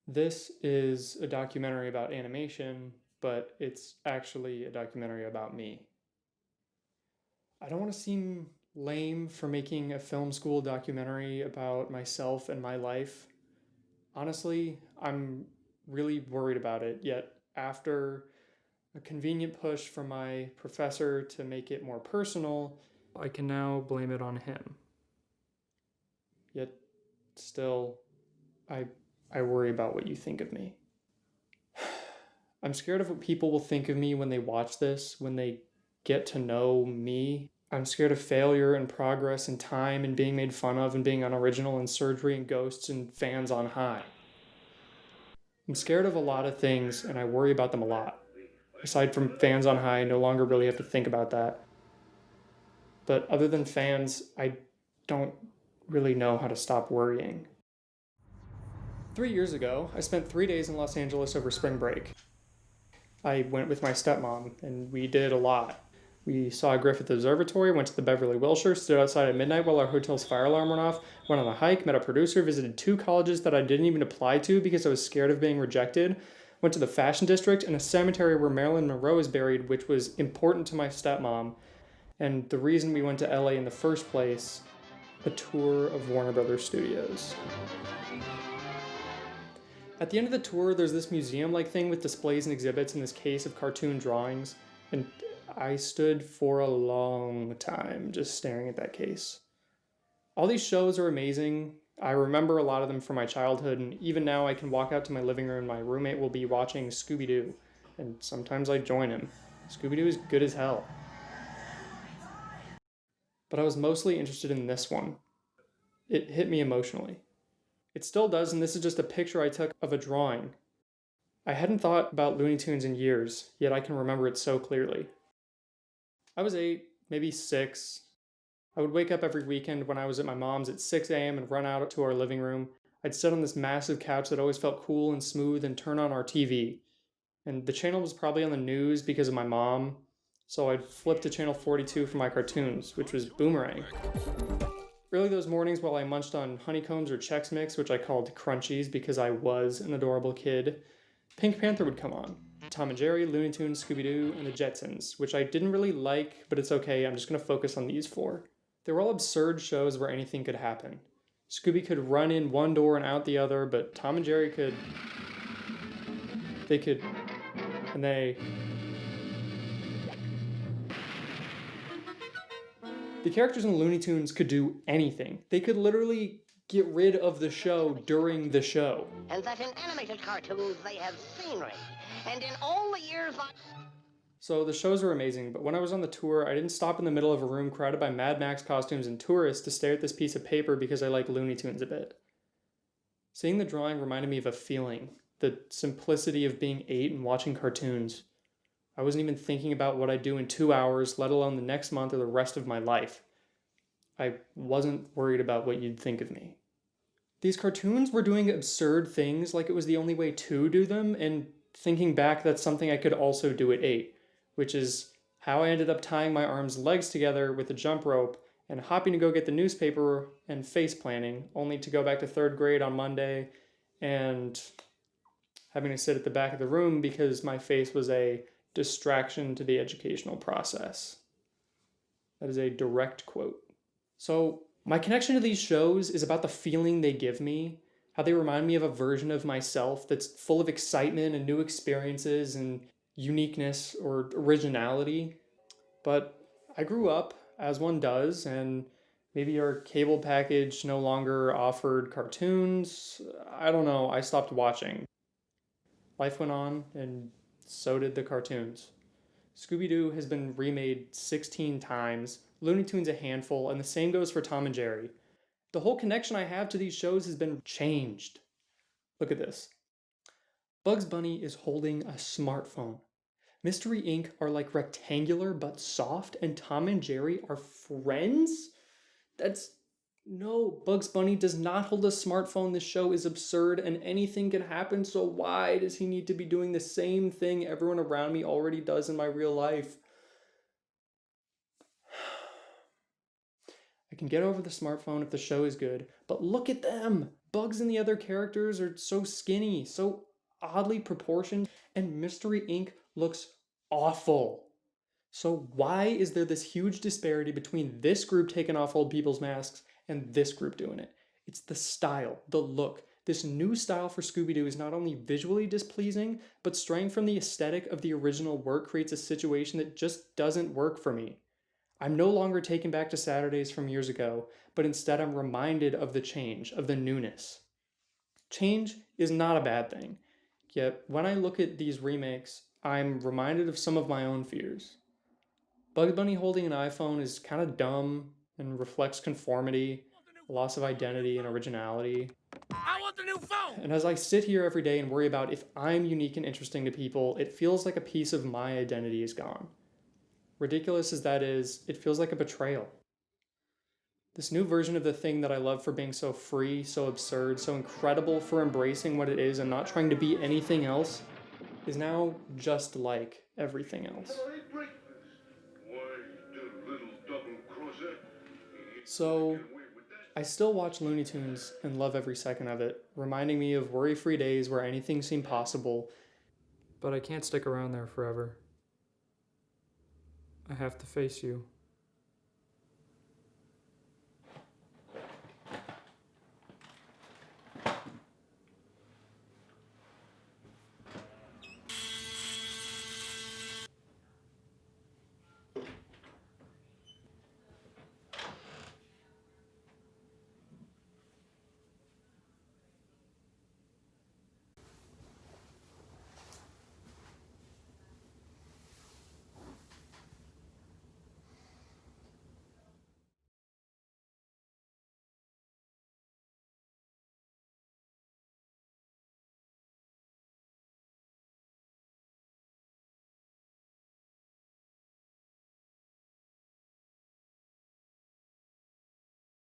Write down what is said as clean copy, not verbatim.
This is a documentary about animation, but it's actually a documentary about me. I don't want to seem lame for making a film school documentary about myself and my life. Honestly, I'm really worried about it, yet, after a convenient push from my professor to make it more personal, I can now blame it on him. Yet, still, I, I worry about what you think of me. I'm scared of what people will think of me when they watch this, when they get to know me. I'm scared of failure and progress and time and being made fun of and being unoriginal and surgery and ghosts and fans on high. I'm scared of a lot of things and I worry about them a lot. Aside from fans on high, I no longer really have to think about that. But other than fans, I don't really know how to stop worrying. 3 years ago, I spent 3 days in Los Angeles over spring break. I went with my stepmom, and we did a lot. We saw Griffith Observatory, went to the Beverly Wilshire, stood outside at midnight while our hotel's fire alarm went off, went on a hike, met a producer, visited two colleges that I didn't even apply to because I was scared of being rejected, went to the Fashion District and a cemetery where Marilyn Monroe is buried, which was important to my stepmom, and the reason we went to LA in the first place, a tour of Warner Brothers Studios. At the end of the tour, there's this museum-like thing with displays and exhibits in this case of cartoon drawings, and I stood for a long time just staring at that case. All these shows are amazing. I remember a lot of them from my childhood, and even now I can walk out to my living room and my roommate will be watching Scooby-Doo, and sometimes I join him. Scooby-Doo is good as hell. But I was mostly interested in this one. It hit me emotionally. It still does, and this is just a picture I took of a drawing. I hadn't thought about Looney Tunes in years, yet I can remember it so clearly. I was 8, maybe 6. I would wake up every weekend when I was at my mom's at 6 a.m. and run out to our living room. I'd sit on this massive couch that always felt cool and smooth and turn on our TV. And the channel was probably on the news because of my mom, so I'd flip to channel 42 for my cartoons, which was Boomerang. Early those mornings while I munched on honeycombs or Chex Mix, which I called Crunchies because I was an adorable kid, Pink Panther would come on. Tom and Jerry, Looney Tunes, Scooby-Doo, and the Jetsons, which I didn't really like, but it's okay, I'm just gonna focus on these four. They were all absurd shows where anything could happen. Scooby could run in one door and out the other, but Tom and Jerry could. They could. And they. The characters in Looney Tunes could do anything. They could literally get rid of the show during the show. And that in animated cartoons they have scenery. And in all the years So the shows were amazing, but when I was on the tour, I didn't stop in the middle of a room crowded by Mad Max costumes and tourists to stare at this piece of paper because I like Looney Tunes a bit. Seeing the drawing reminded me of a feeling, the simplicity of being 8 and watching cartoons. I wasn't even thinking about what I'd do in 2 hours, let alone the next month or the rest of my life. I wasn't worried about what you'd think of me. These cartoons were doing absurd things like it was the only way to do them, and thinking back, that's something I could also do at 8, which is how I ended up tying my arms and legs together with a jump rope and hopping to go get the newspaper and face planting, only to go back to 3rd grade on Monday and having to sit at the back of the room because my face was a distraction to the educational process. That is a direct quote. So, my connection to these shows is about the feeling they give me, how they remind me of a version of myself that's full of excitement and new experiences and uniqueness or originality. But I grew up, as one does, and maybe our cable package no longer offered cartoons. I don't know, I stopped watching. Life went on, and so did the cartoons. Scooby Doo has been remade 16 times, Looney Tunes a handful, and the same goes for Tom and Jerry. The whole connection I have to these shows has been changed. Look at this. Bugs Bunny is holding a smartphone. Mystery Inc. are like rectangular but soft, and Tom and Jerry are friends? That's. No, Bugs Bunny does not hold a smartphone. This show is absurd and anything can happen, so why does he need to be doing the same thing everyone around me already does in my real life? I can get over the smartphone if the show is good, but look at them! Bugs and the other characters are so skinny, so oddly proportioned, and Mystery Inc. looks awful. So why is there this huge disparity between this group taking off old people's masks and this group doing it? It's the style, the look. This new style for Scooby-Doo is not only visually displeasing, but straying from the aesthetic of the original work creates a situation that just doesn't work for me. I'm no longer taken back to Saturdays from years ago, but instead I'm reminded of the change, of the newness. Change is not a bad thing, yet when I look at these remakes, I'm reminded of some of my own fears. Bugs Bunny holding an iPhone is kind of dumb and reflects conformity, a loss of identity and originality. I want the new phone! And as I sit here every day and worry about if I'm unique and interesting to people, it feels like a piece of my identity is gone. Ridiculous as that is, it feels like a betrayal. This new version of the thing that I love for being so free, so absurd, so incredible for embracing what it is and not trying to be anything else is now just like everything else. So, I still watch Looney Tunes and love every second of it, reminding me of worry-free days where anything seemed possible, but I can't stick around there forever. I have to face you.